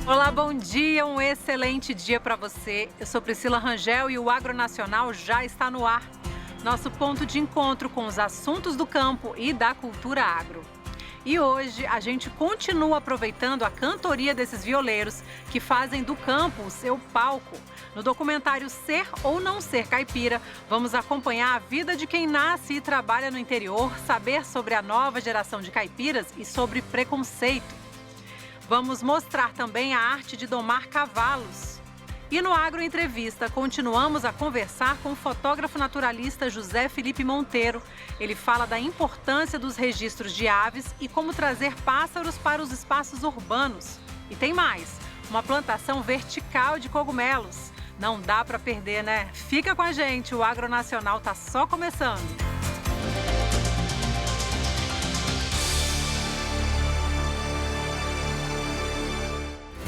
Olá, bom dia, um excelente dia para você. Eu sou Priscila Rangel e o Agronacional já está no ar. Nosso ponto de encontro com os assuntos do campo e da cultura agro. E hoje a gente continua aproveitando a cantoria desses violeiros que fazem do campo o seu palco. No documentário Ser ou Não Ser Caipira, vamos acompanhar a vida de quem nasce e trabalha no interior, saber sobre a nova geração de caipiras e sobre preconceito. Vamos mostrar também a arte de domar cavalos. E no Agro Entrevista, continuamos a conversar com o fotógrafo naturalista José Felipe Monteiro. Ele fala da importância dos registros de aves e como trazer pássaros para os espaços urbanos. E tem mais, uma plantação vertical de cogumelos. Não dá para perder, né? Fica com a gente, o Agronacional está só começando.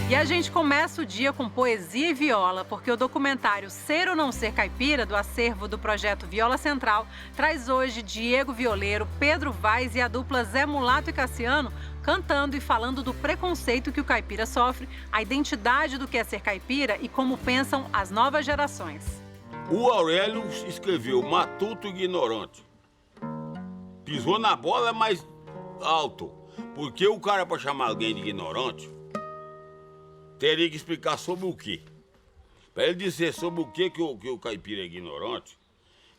E a gente começa o dia com poesia e viola, porque o documentário Ser ou Não Ser Caipira, do acervo do projeto Viola Central, traz hoje Diego Violeiro, Pedro Vaz e a dupla Zé Mulato e Cassiano cantando e falando do preconceito que o caipira sofre, a identidade do que é ser caipira e como pensam as novas gerações. O Aurélio escreveu Matuto Ignorante. Pisou na bola mais alto, porque o cara, para chamar alguém de ignorante, teria que explicar sobre o quê. Para ele dizer sobre o quê que o caipira é ignorante,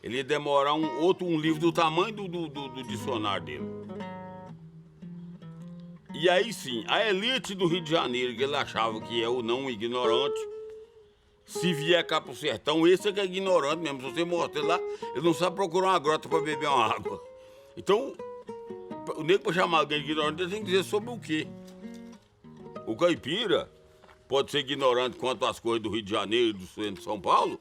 ele ia demorar um livro do tamanho do dicionário dele. E aí sim, a elite do Rio de Janeiro, que ele achava que é o não ignorante, se vier cá pro sertão, esse é que é ignorante mesmo. Se você mostra ele lá, ele não sabe procurar uma grota para beber uma água. Então, o nego para chamar alguém de ignorante, ele tem que dizer sobre o quê. O caipira pode ser ignorante quanto às coisas do Rio de Janeiro e do centro de São Paulo,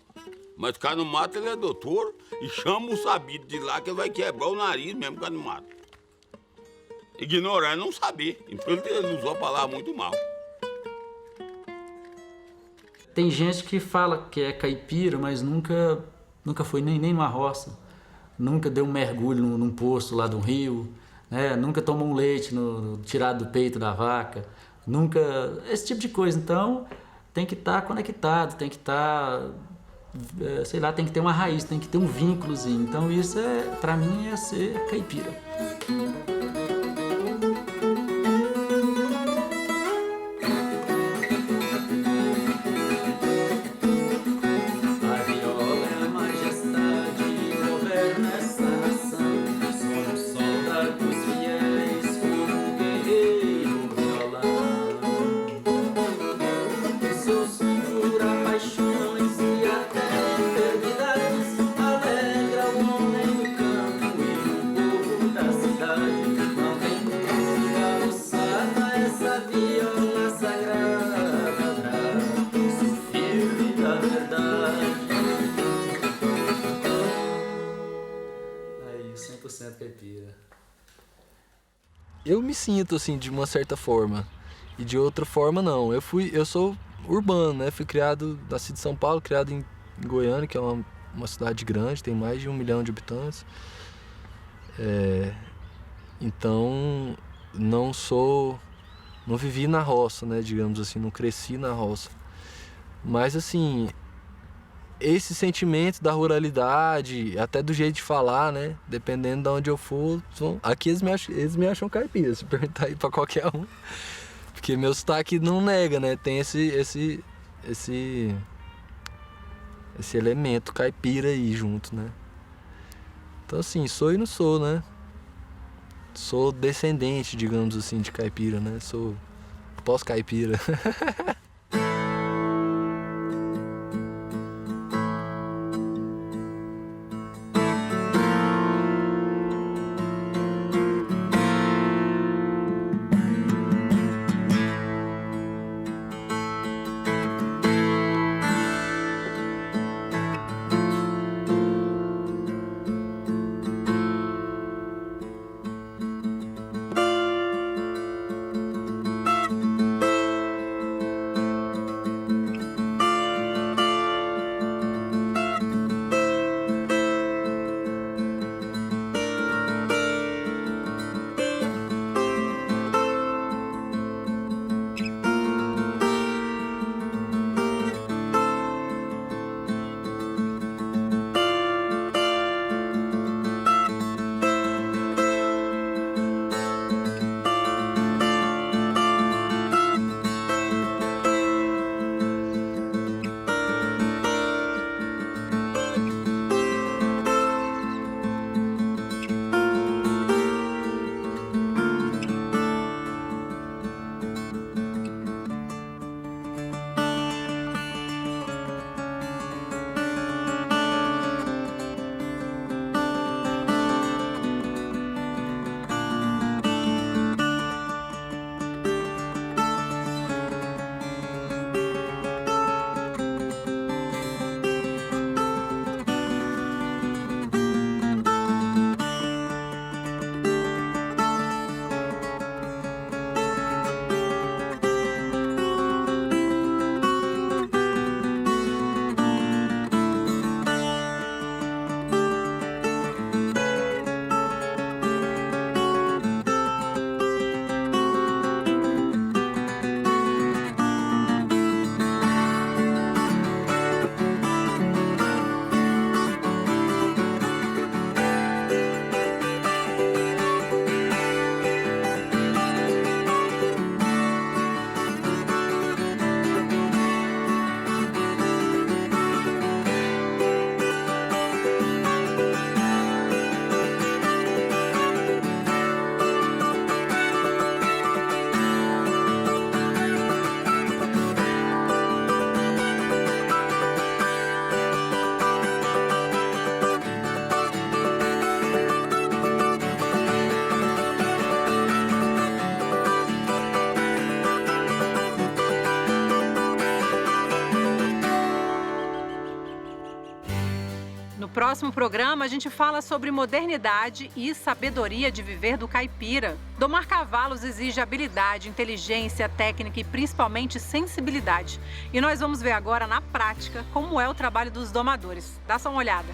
mas cá no mato ele é doutor e chama o sabido de lá que ele vai quebrar o nariz mesmo cá no mato. Ignorar é não saber, então ele usou a palavra muito mal. Tem gente que fala que é caipira, mas nunca foi nem numa roça, nunca deu um mergulho num poço lá do rio, né? Nunca tomou um leite tirado do peito da vaca. Nunca, esse tipo de coisa. Então, tem que estar conectado, tem que estar, sei lá, tem que ter uma raiz, tem que ter um vínculozinho. Então, isso pra mim, é ser caipira. Caipira. Eu me sinto assim de uma certa forma e de outra forma não. Eu sou urbano, né? Fui criado, nasci de São Paulo, criado em Goiânia, que é uma cidade grande, tem mais de 1 milhão de habitantes. Então não vivi na roça, né? Digamos assim, não cresci na roça. Mas assim, esse sentimento da ruralidade, até do jeito de falar, né? Dependendo de onde eu for, aqui eles me acham caipira, se perguntar aí pra qualquer um. Porque meu sotaque não nega, né? Tem esse elemento caipira aí junto, né? Então assim, sou e não sou, né? Sou descendente, digamos assim, de caipira, né? Sou pós-caipira. próximo programa, a gente fala sobre modernidade e sabedoria de viver do caipira. Domar cavalos exige habilidade, inteligência, técnica e principalmente sensibilidade. E nós vamos ver agora na prática como é o trabalho dos domadores. Dá só uma olhada.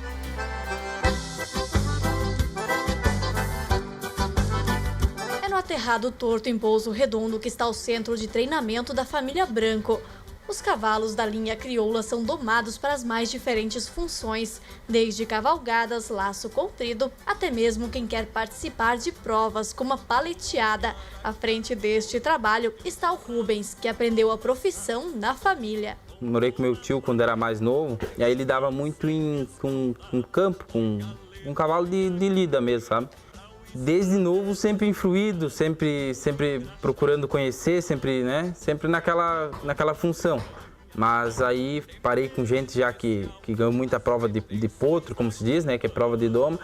É no aterrado Torto em Pouso Redondo que está o centro de treinamento da família Branco. Os cavalos da linha crioula são domados para as mais diferentes funções, desde cavalgadas, laço comprido, até mesmo quem quer participar de provas como a paleteada. À frente deste trabalho está o Rubens, que aprendeu a profissão na família. Morei com meu tio quando era mais novo, e aí ele dava muito com campo, com um cavalo de lida mesmo, sabe? Desde novo, sempre influído, sempre procurando conhecer, sempre naquela função. Mas aí parei com gente já que ganhou muita prova de potro, como se diz, né, que é prova de doma,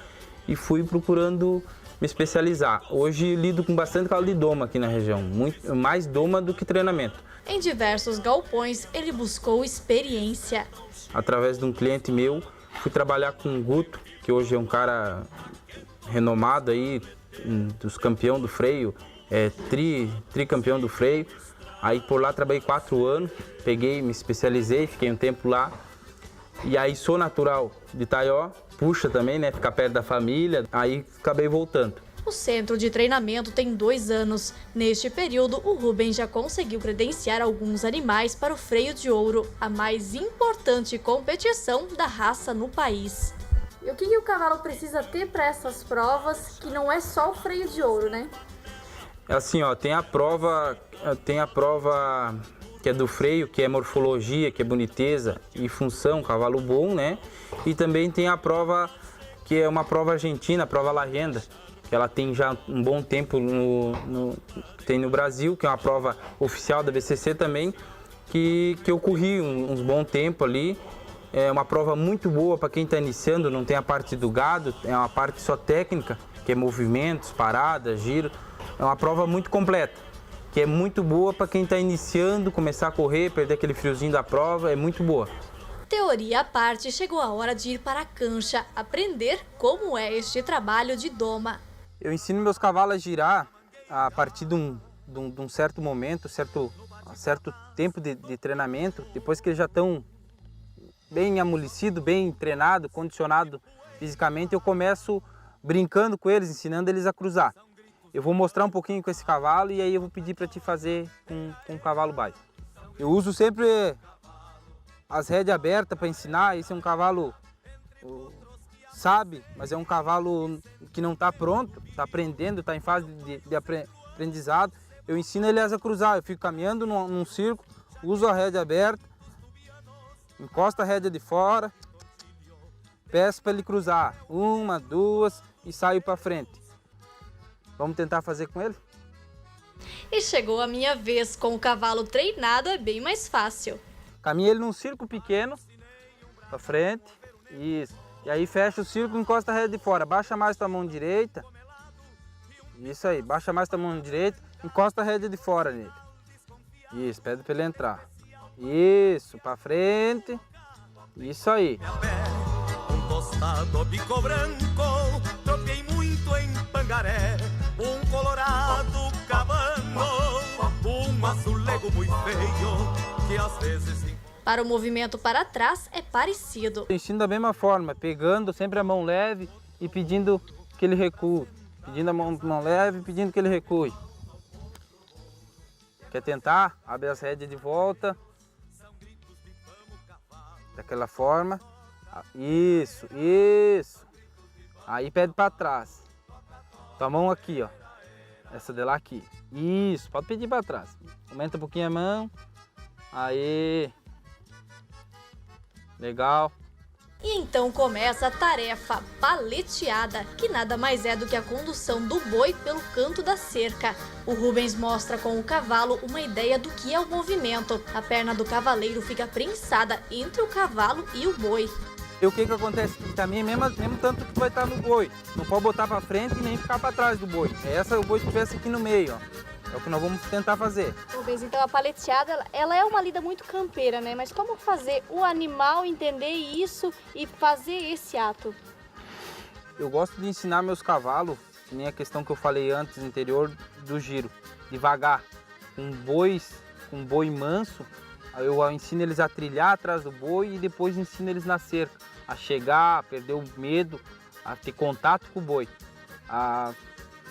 e fui procurando me especializar. Hoje lido com bastante cavalo de doma aqui na região, muito mais doma do que treinamento. Em diversos galpões, ele buscou experiência. Através de um cliente meu, fui trabalhar com o Guto, que hoje é um cara renomado aí, dos campeão do freio, tricampeão do freio. Aí por lá trabalhei 4 anos, me especializei, fiquei um tempo lá. E aí sou natural de Taió, puxa também, né, ficar perto da família, aí acabei voltando. O centro de treinamento tem 2 anos. Neste período, o Rubens já conseguiu credenciar alguns animais para o freio de ouro, a mais importante competição da raça no país. E o que o cavalo precisa ter para essas provas, que não é só o freio de ouro, né? É assim, ó, tem a prova que é do freio, que é morfologia, que é boniteza e função, cavalo bom, né? E também tem a prova que é uma prova argentina, a prova La Renda, que ela tem já um bom tempo tem no Brasil, que é uma prova oficial da BCC também, que eu corri uns bom tempo ali. É uma prova muito boa para quem está iniciando, não tem a parte do gado, é uma parte só técnica, que é movimentos, paradas, giro. É uma prova muito completa, que é muito boa para quem está iniciando, começar a correr, perder aquele friozinho da prova, é muito boa. Teoria à parte, chegou a hora de ir para a cancha, aprender como é este trabalho de doma. Eu ensino meus cavalos a girar a partir de um certo momento, certo tempo de treinamento, depois que eles já estão bem amolecido, bem treinado, condicionado fisicamente, eu começo brincando com eles, ensinando eles a cruzar. Eu vou mostrar um pouquinho com esse cavalo e aí eu vou pedir para te fazer com o cavalo baixo. Eu uso sempre as rédeas abertas para ensinar. Esse é um cavalo, sabe, mas é um cavalo que não está pronto, está aprendendo, está em fase de aprendizado. Eu ensino ele a cruzar, eu fico caminhando num círculo, uso a rédea aberta, encosta a rédea de fora, peço para ele cruzar, 1, 2 e saio para frente. Vamos tentar fazer com ele? E chegou a minha vez, com o cavalo treinado é bem mais fácil. Caminha ele num círculo pequeno, para frente, isso. E aí fecha o círculo, encosta a rédea de fora, baixa mais tua mão direita, isso aí, baixa mais tua mão direita, encosta a rédea de fora nele. Isso, pede para ele entrar. Isso, para frente. Isso aí. Um tostado bico branco, tropiei muito em Pangaré. Um colorado cabano, um azulego muito feio, que às vezes... Para o movimento para trás é parecido. Eu ensino da mesma forma, pegando sempre a mão leve e pedindo que ele recue. Pedindo a mão leve e pedindo que ele recue. Quer tentar? Abre as rédeas de volta. Daquela forma. Isso, isso. Aí pede para trás. Tua mão aqui, ó. Essa de lá aqui. Isso, pode pedir para trás. Aumenta um pouquinho a mão. Aí. Legal. E então começa a tarefa paleteada, que nada mais é do que a condução do boi pelo canto da cerca. O Rubens mostra com o cavalo uma ideia do que é o movimento. A perna do cavaleiro fica prensada entre o cavalo e o boi. E o que acontece? Também mesmo tanto que vai estar no boi. Não pode botar para frente e nem ficar para trás do boi. É essa o boi que tivesse aqui no meio, ó. É o que nós vamos tentar fazer. Rubens, então a paleteada, ela é uma lida muito campeira, né? Mas como fazer o animal entender isso e fazer esse ato? Eu gosto de ensinar meus cavalos, nem a questão que eu falei antes, anterior, do giro, devagar, com boi manso. Eu ensino eles a trilhar atrás do boi e depois ensino eles na cerca, a chegar, a perder o medo, a ter contato com o boi.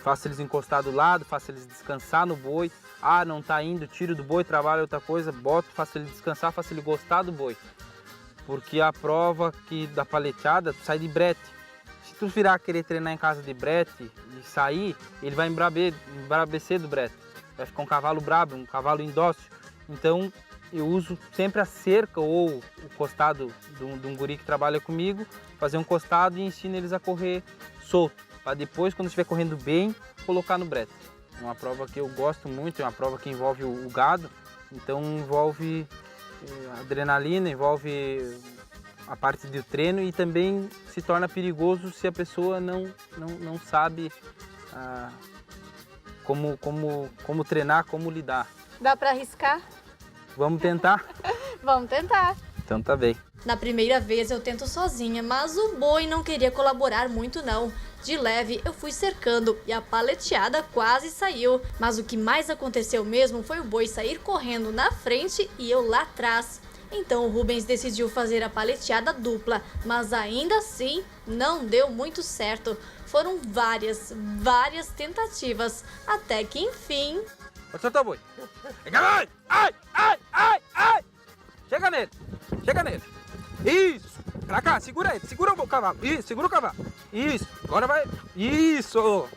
Faço eles encostar do lado, faço eles descansar no boi. Ah, não tá indo, tiro do boi, trabalho outra coisa, boto, faço ele descansar, faço ele gostar do boi. Porque a prova da paleteada, tu sai de brete. Se tu virar querer treinar em casa de brete e sair, ele vai embrabecer do brete. Vai ficar um cavalo brabo, um cavalo indócil. Então, eu uso sempre a cerca ou o costado de um guri que trabalha comigo, fazer um costado e ensino eles a correr solto, para depois, quando estiver correndo bem, colocar no brete. É uma prova que eu gosto muito, é uma prova que envolve o gado, então envolve adrenalina, envolve a parte do treino e também se torna perigoso se a pessoa não sabe como treinar, como lidar. Dá para arriscar? Vamos tentar? Vamos tentar. Então tá bem. Na primeira vez eu tento sozinha, mas o boi não queria colaborar muito não. De leve eu fui cercando e a paleteada quase saiu. Mas o que mais aconteceu mesmo foi o boi sair correndo na frente e eu lá atrás. Então o Rubens decidiu fazer a paleteada dupla, mas ainda assim não deu muito certo. Foram várias tentativas, até que enfim... Pode soltar o boi. Chega mais! Ai, ai, ai, ai! Chega nele! Chega nele! Isso! Pra cá, segura ele, segura o cavalo. Isso, segura o cavalo. Isso, agora vai. Isso!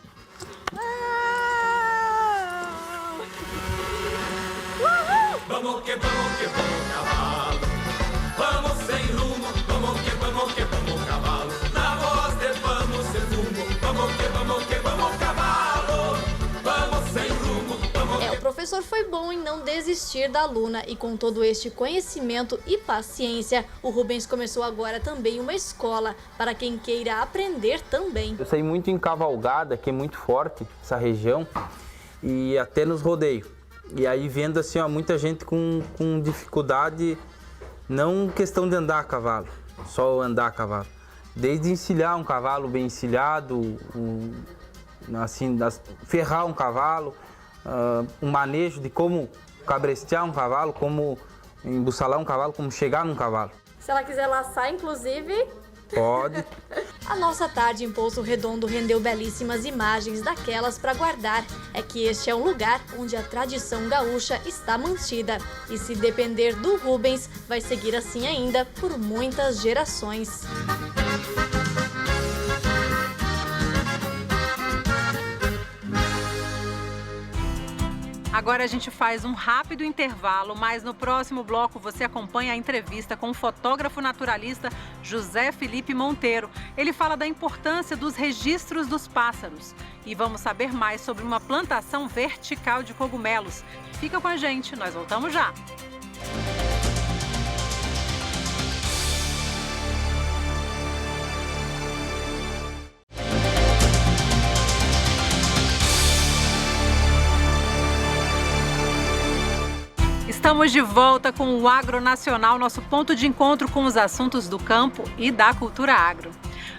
Vamos que vamos, cavalo. Vamos sem rumo. Vamos que vamos, cavalo. Na voz de vamos sem rumo. Vamos que vamos, cavalo. Vamos sem rumo. O professor foi bom em não desistir da aluna e com todo este conhecimento e paciência, o Rubens começou agora também uma escola para quem queira aprender também. Eu saí muito em cavalgada, que é muito forte essa região, e até nos rodeios. E aí vendo assim, ó, muita gente com dificuldade, não questão de andar a cavalo, só andar a cavalo. Desde encilhar um cavalo bem encilhado, ferrar um cavalo, um manejo de como cabrestear um cavalo, como embussalar um cavalo, como chegar num cavalo. Se ela quiser laçar, inclusive... Pode. A nossa tarde em Pouso Redondo rendeu belíssimas imagens daquelas para guardar. É que este é um lugar onde a tradição gaúcha está mantida. E se depender do Rubens, vai seguir assim ainda por muitas gerações. Agora a gente faz um rápido intervalo, mas no próximo bloco você acompanha a entrevista com o fotógrafo naturalista José Felipe Monteiro. Ele fala da importância dos registros dos pássaros. E vamos saber mais sobre uma plantação vertical de cogumelos. Fica com a gente, nós voltamos já. Estamos de volta com o Agro Nacional, nosso ponto de encontro com os assuntos do campo e da cultura agro.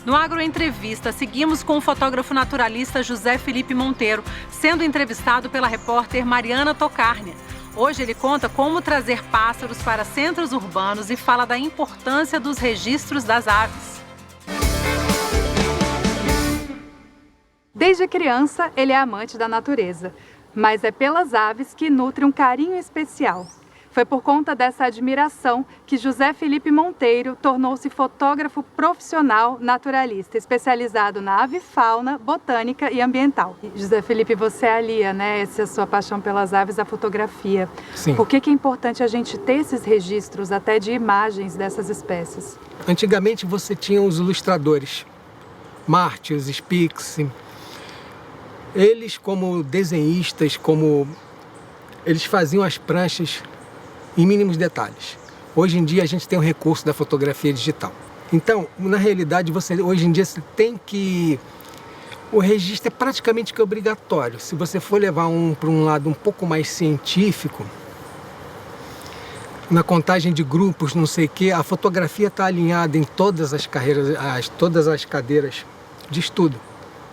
No Agro Entrevista, seguimos com o fotógrafo naturalista José Felipe Monteiro, sendo entrevistado pela repórter Mariana Tocarnia. Hoje ele conta como trazer pássaros para centros urbanos e fala da importância dos registros das aves. Desde criança, ele é amante da natureza, mas é pelas aves que nutre um carinho especial. Foi por conta dessa admiração que José Felipe Monteiro tornou-se fotógrafo profissional naturalista, especializado na avifauna, botânica e ambiental. José Felipe, você alia, né, essa sua paixão pelas aves à fotografia. Sim. Por que é importante a gente ter esses registros até de imagens dessas espécies? Antigamente você tinha os ilustradores, Marte, os Spix. Eles, como desenhistas, eles faziam as pranchas em mínimos detalhes. Hoje em dia a gente tem o recurso da fotografia digital. Então, na realidade, hoje em dia você tem que O registro é praticamente que obrigatório. Se você for levar para um lado um pouco mais científico, na contagem de grupos, não sei o quê, a fotografia está alinhada em todas as cadeiras de estudo.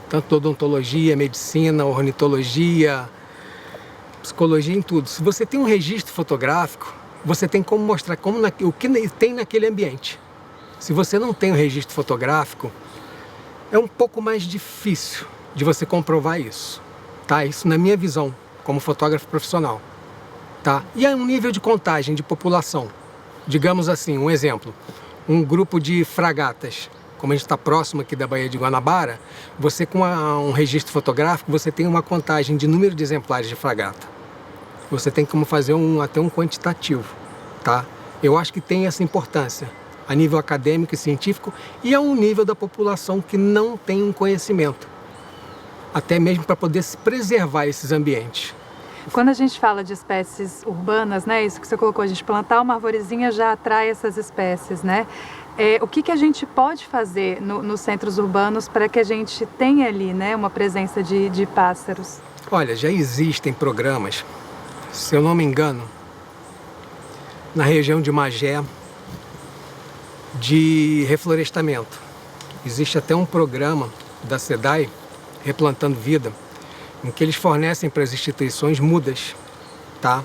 Tanto odontologia, medicina, ornitologia, psicologia, em tudo. Se você tem um registro fotográfico, você tem como mostrar o que tem naquele ambiente. Se você não tem um registro fotográfico, é um pouco mais difícil de você comprovar isso, tá? Isso na minha visão, como fotógrafo profissional, tá? E aí um nível de contagem de população, digamos assim, um exemplo, um grupo de fragatas, como a gente está próximo aqui da Baía de Guanabara, você com um registro fotográfico, você tem uma contagem de número de exemplares de fragata. Você tem como fazer até um quantitativo, tá? Eu acho que tem essa importância a nível acadêmico e científico e a um nível da população que não tem um conhecimento, até mesmo para poder se preservar esses ambientes. Quando a gente fala de espécies urbanas, né, isso que você colocou, a gente plantar uma arvorezinha já atrai essas espécies, né? O que a gente pode fazer nos centros urbanos para que a gente tenha ali, né, uma presença de pássaros? Olha, já existem programas, se eu não me engano, na região de Magé, de reflorestamento. Existe até um programa da SEDAI, Replantando Vida, em que eles fornecem para as instituições mudas, tá?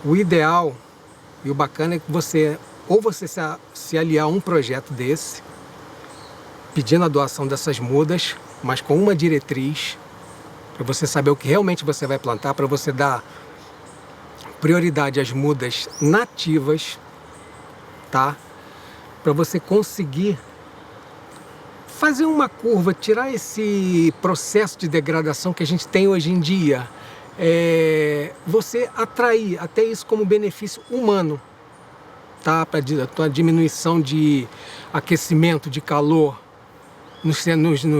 O ideal e o bacana é que você se aliar a um projeto desse, pedindo a doação dessas mudas, mas com uma diretriz, para você saber o que realmente você vai plantar, para você dar prioridade às mudas nativas, tá? Para você conseguir fazer uma curva, tirar esse processo de degradação que a gente tem hoje em dia, você atrair até isso como benefício humano, tá? Para a diminuição de aquecimento, de calor nos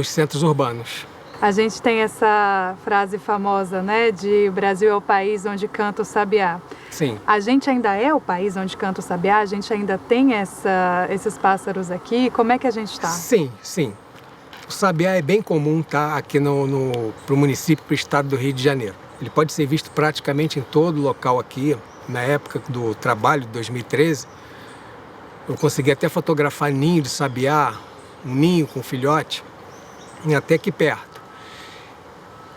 centros urbanos. A gente tem essa frase famosa, né, de o Brasil é o país onde canta o sabiá. Sim. A gente ainda é o país onde canta o sabiá? A gente ainda tem esses pássaros aqui? Como é que a gente está? Sim, sim. O sabiá é bem comum, tá, aqui pro município, pro estado do Rio de Janeiro. Ele pode ser visto praticamente em todo local aqui. Na época do trabalho de 2013, eu consegui até fotografar ninho de sabiá, um ninho com filhote, até aqui perto.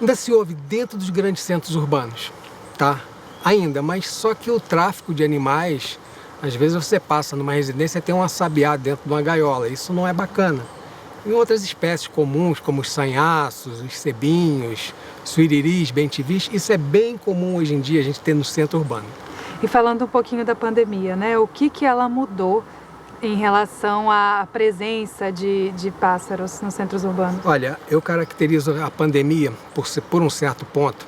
Ainda se ouve dentro dos grandes centros urbanos, tá? Ainda, mas só que o tráfico de animais, às vezes você passa numa residência e tem uma sabiá dentro de uma gaiola, isso não é bacana. Em outras espécies comuns, como os sanhaços, os cebinhos, suiriris, bentivis, isso é bem comum hoje em dia a gente ter no centro urbano. E falando um pouquinho da pandemia, né? O que ela mudou em relação à presença de pássaros nos centros urbanos? Olha, eu caracterizo a pandemia por um certo ponto,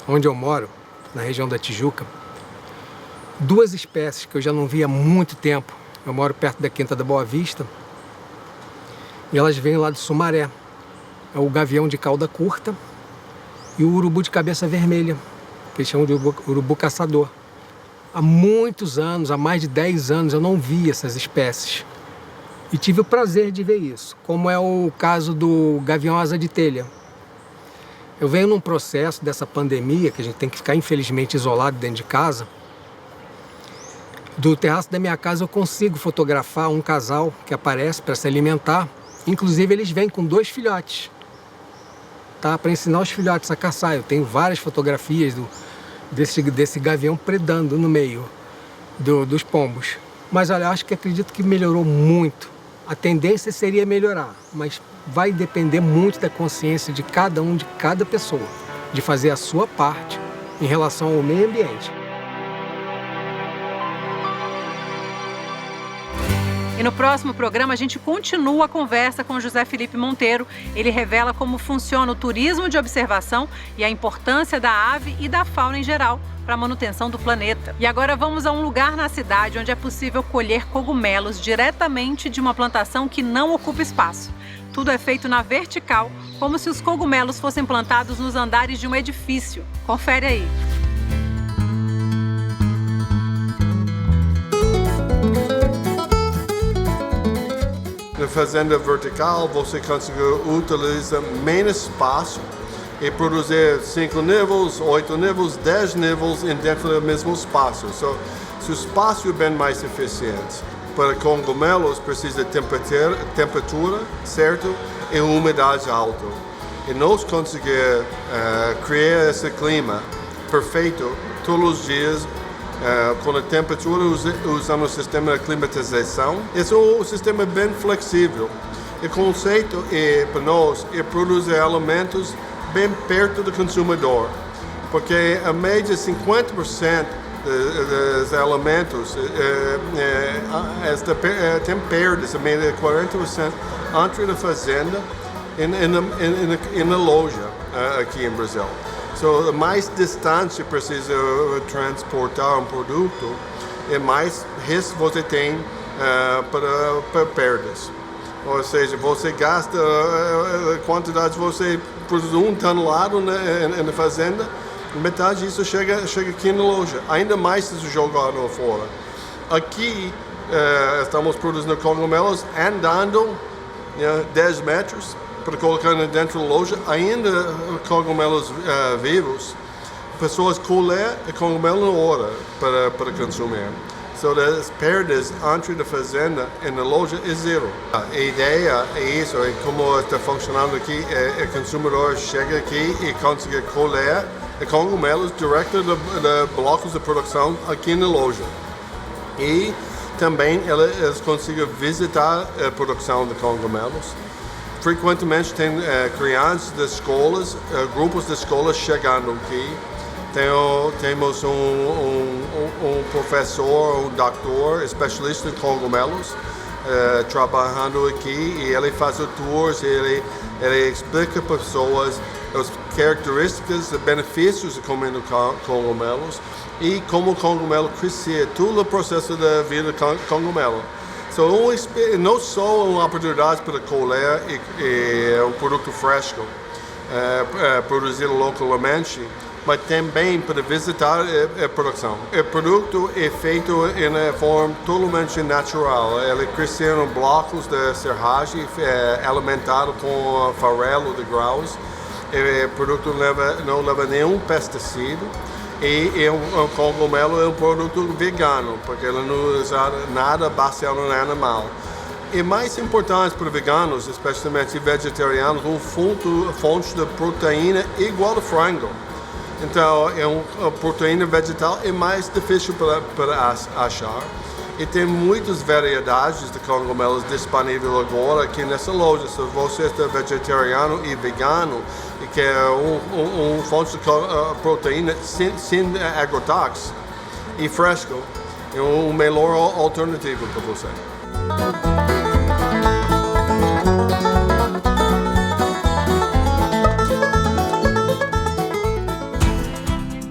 onde eu moro, na região da Tijuca, duas espécies que eu já não via há muito tempo. Eu moro perto da Quinta da Boa Vista e elas vêm lá de Sumaré. É o gavião de cauda curta e o urubu de cabeça vermelha, que eles chamam de urubu caçador. Há muitos anos, há mais de 10 anos, eu não vi essas espécies. E tive o prazer de ver isso, como é o caso do gavião asa de telha. Eu venho num processo dessa pandemia, que a gente tem que ficar infelizmente isolado dentro de casa. Do terraço da minha casa eu consigo fotografar um casal que aparece para se alimentar. Inclusive eles vêm com 2 filhotes, tá? Para ensinar os filhotes a caçar. Eu tenho várias fotografias desse gavião predando no meio dos pombos. Mas olha, acredito que melhorou muito. A tendência seria melhorar, mas vai depender muito da consciência de cada um, de cada pessoa, de fazer a sua parte em relação ao meio ambiente. E no próximo programa a gente continua a conversa com José Felipe Monteiro. Ele revela como funciona o turismo de observação e a importância da ave e da fauna em geral para a manutenção do planeta. E agora vamos a um lugar na cidade onde é possível colher cogumelos diretamente de uma plantação que não ocupa espaço. Tudo é feito na vertical, como se os cogumelos fossem plantados nos andares de um edifício. Confere aí. Eu fazenda vertical, você consegue utilizar menos espaço e produzir 5 níveis, 8 níveis, 10 níveis dentro do mesmo espaço. Se o espaço é bem mais eficiente. Para cogumelos precisa de temperatura certa e umidade alta. E nós conseguimos criar esse clima perfeito todos os dias com a temperatura usando o sistema de climatização. Esse é um sistema bem flexível. O conceito para nós é produzir alimentos bem perto do consumidor, porque a média 50% dos alimentos tem perdas, a média 40% entre a fazenda e na loja aqui em Brasil. So, mais distância precisa transportar um produto e mais risco você tem para perdas. Ou seja, você gasta a quantidade que você produz 1 tonelada na fazenda, metade disso chega aqui na loja. Ainda mais se jogar fora. Aqui estamos produzindo cogumelos andando 10 metros para colocar dentro da loja, ainda cogumelos vivos. Pessoas colher cogumelo na hora para consumir. So, as perdas entre a fazenda e na loja é zero. A ideia é isso, é como está funcionando aqui, o consumidor chega aqui e consegue colher cogumelos direto de blocos de produção aqui na loja. E também eles conseguem visitar a produção de cogumelos. Frequentemente tem crianças das escolas, grupos de escolas chegando aqui. Temos um professor, um doutor, especialista em cogumelos, trabalhando aqui, e ele faz tours, ele explica para pessoas as características e benefícios de comer cogumelos e como o cogumelo crescer, todo o processo da vida do cogumelo. So, não só uma oportunidade para colher um produto fresco, produzido localmente, mas também para visitar a produção. O produto é feito em uma forma totalmente natural. Ele cresce em blocos de serragem, alimentado com farelo de grãos. O produto não leva nenhum pesticida. E um cogumelo é um produto vegano, porque ele não usa nada baseado no animal. E mais importante para veganos, especialmente vegetarianos, fonte de proteína igual ao frango. Então, uma proteína vegetal é mais difícil para achar. E tem muitas variedades de cogumelos disponíveis agora aqui nessa loja. Se você é vegetariano e vegano e quer fonte de proteína sem agrotóxicos e fresco, é uma melhor alternativa para você.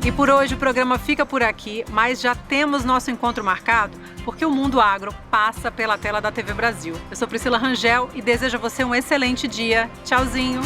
E por hoje o programa fica por aqui, mas já temos nosso encontro marcado porque o Mundo Agro passa pela tela da TV Brasil. Eu sou Priscila Rangel e desejo a você um excelente dia. Tchauzinho!